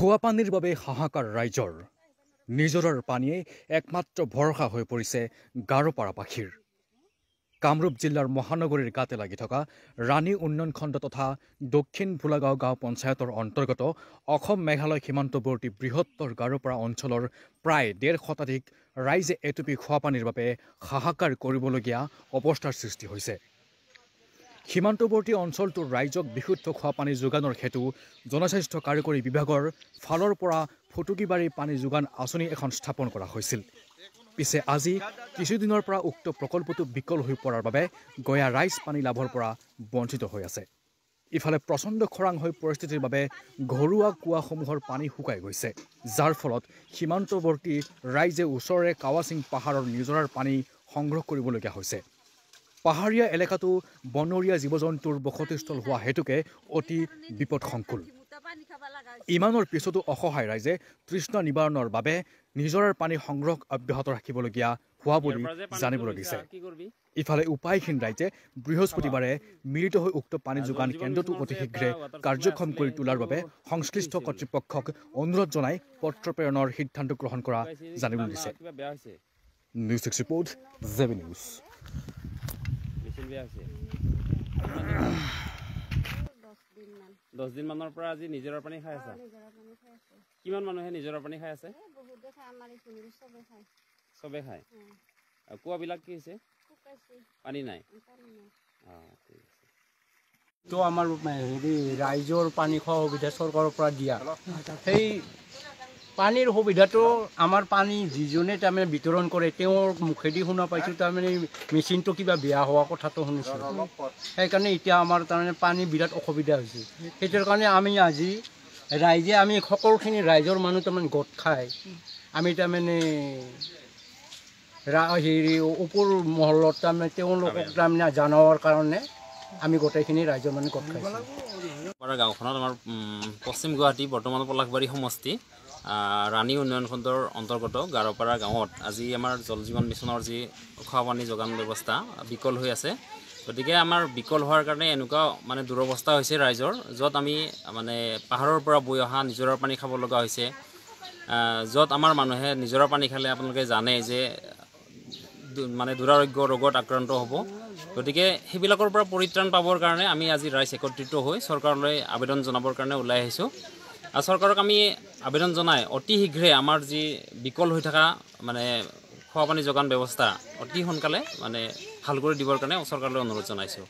খোৱা পানীৰ বাবে হাহাকাৰ ৰাইজৰ নিজৰৰ পানীয়ে একমাত্ৰ ভৰসা হৈ পৰিছে গাৰোপাৰাবাসীৰ। কামৰূপ জিলাৰ মহানগৰীৰ গাতে লাগি থকা ৰাণী উন্নয়ন খণ্ড তথা দক্ষিণ ভোলাগাঁও গাঁও পঞ্চায়তৰ অন্তৰ্গত অসম মেঘালয় সীমান্তৱৰ্তী বৃহত্তৰ গাৰোপাৰা অঞ্চলৰ প্ৰায় ১৫০ শতাধিক ৰাইজে এটুপি খোৱা পানীৰ বাবে হাহাকাৰ কৰিবলগীয়া অৱস্থাৰ সৃষ্টি হৈছে। সীমান্তৱৰ্তী অঞ্চলটোৰ ৰাইজক বিশুদ্ধ খোৱা পানী যোগানৰ হেতু জনস্বাস্থ্য কাৰিকৰী বিভাগৰ ফালৰ পৰা ফুটুকিবাৰী পানী যোগান আঁচনি এখন স্থাপন কৰা হৈছিল। পিছে আজি কিছুদিনৰ পৰা উক্ত প্ৰকল্পটো বিকল হৈ পৰাৰ বাবে গয়া ৰাইজ পানী লাভৰ পৰা বঞ্চিত হৈ আছে। ইফালে প্ৰচণ্ড খৰাং হৈ পৰিস্থিতিৰ বাবে ঘৰুৱা কুৱাসমূহৰ পানী শুকাই গৈছে, যাৰ ফলত সীমান্তৱৰ্তী ৰাইজে ওচৰৰে কাৱাচিং পাহাৰৰ নিজৰাৰ পানী সংগ্ৰহ কৰিবলগীয়া হৈছে। পাহাৰীয়া এলেকাটো বনৰীয়া জীৱ জন্তুৰ বসতিস্থল হোৱা হেতুকে অতি বিপদসংকুল। ইমানৰ পিছতো অসহায় ৰাইজে তৃষ্ণা নিবাৰণৰ বাবে নিজৰাৰ পানী সংগ্ৰহ অব্যাহত ৰাখিবলগীয়া হোৱা বুলি জানিবলৈ দিছে। ইফালে উপায়হীন ৰাইজে বৃহস্পতিবাৰে মিলিত হৈ উক্ত পানী যোগান কেন্দ্ৰটো অতি শীঘ্ৰে কাৰ্যক্ষম কৰি তোলাৰ বাবে সংশ্লিষ্ট কৰ্তৃপক্ষক অনুৰোধ জনাই পত্ৰ প্ৰেৰণৰ সিদ্ধান্ত গ্ৰহণ কৰা জানিবলৈ দিছে। News desk report, Jebi news. 10 দিন মানৰ পৰা আজি নিজৰৰ পানী খাই আছে। কিমান মানুহে নিজৰৰ পানী খাই আছে? চবে খায়। কুৱাবিলাক কি হৈছে? পানী নাই। তো আমাৰ ৰাইজৰ পানী খোৱা সুবিধা চৰকাৰৰ পৰা দিয়া, সেই পানীৰ সুবিধাটো আমাৰ পানী যিজনে তাৰমানে বিতৰণ কৰে তেওঁৰ মুখেদি শুনা পাইছোঁ, তাৰমানে মেচিনটো কিবা বেয়া হোৱা কথাটো শুনিছোঁ। সেইকাৰণে এতিয়া আমাৰ তাৰমানে পানী বিৰাট অসুবিধা হৈছে। সেইটোৰ কাৰণে আমি আজি ৰাইজে আমি সকলোখিনি ৰাইজৰ মানুহ তাৰমানে গোট খাই আমি তাৰমানে ওপৰ মহলত তাৰমানে তেওঁলোকক তাৰমানে জনাবৰ কাৰণে আমি গোটেইখিনি ৰাইজৰ মানুহ গোট খাইছোঁ। গাঁওখনত আমাৰ পশ্চিম গুৱাহাটী বৰ্তমান পলাশবাৰী সমষ্টি ৰাণী উন্নয়ন খণ্ডৰ অন্তৰ্গত গাৰোপাৰা গাঁৱত আজি আমাৰ জল জীৱন মিছনৰ যি খোৱা পানী যোগান ব্যৱস্থা বিকল হৈ আছে। গতিকে আমাৰ বিকল হোৱাৰ কাৰণে এনেকুৱা মানে দুৰৱস্থা হৈছে ৰাইজৰ, য'ত আমি মানে পাহাৰৰ পৰা বৈ অহা নিজৰাৰ পানী খাব লগা হৈছে। য'ত আমাৰ মানুহে নিজৰাৰ পানী খালে আপোনালোকে জানে যে মানে দুৰাৰোগ্য ৰোগত আক্ৰান্ত হ'ব। গতিকে সেইবিলাকৰ পৰা পৰিত্ৰাণ পাবৰ কাৰণে আমি আজি ৰাইজ একত্ৰিত হৈ চৰকাৰলৈ আবেদন জনাবৰ কাৰণে ওলাই আহিছোঁ। আৰু চৰকাৰক আমি আবেদন জনাই অতি শীঘ্ৰে আমাৰ যি বিকল হৈ থকা মানে খোৱা পানী যোগান ব্যৱস্থা অতি সোনকালে মানে ভাল কৰি দিবৰ কাৰণে চৰকাৰলৈ অনুৰোধ জনাইছোঁ।